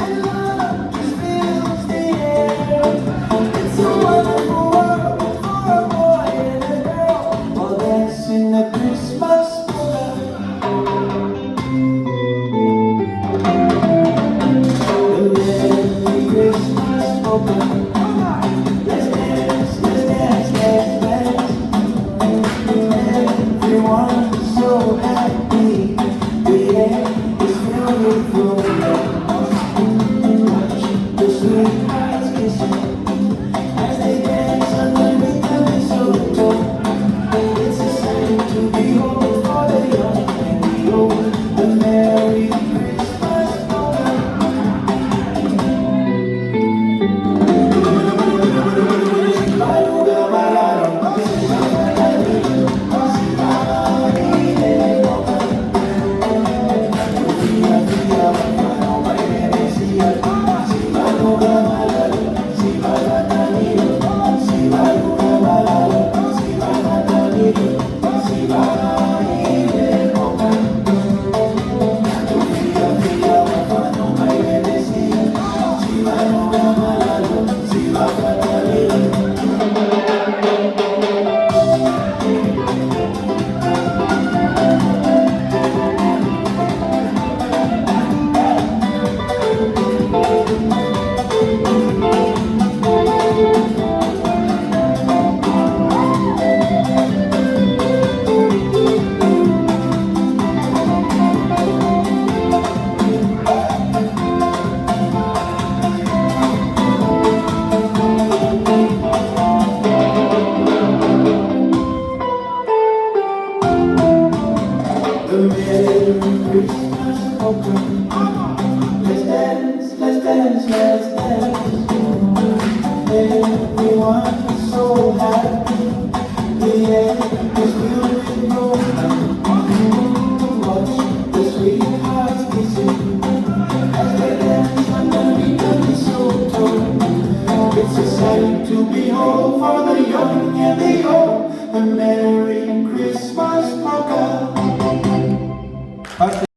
and love just fills the air. It's a wonderful world for a boy and a girl, all dancing the Christmas polka. The Merry Christmas polka. Let's dance, let's dance, let's dance. Everyone is so happy. The air is filled with love. Watch the sweethearts kissing as they dance underneath the mistletoe. It's a sight to behold for the young and the old. The Merry Christmas polka. The Merry Christmas polka. Let's dance, let's dance, let's dance. Everyone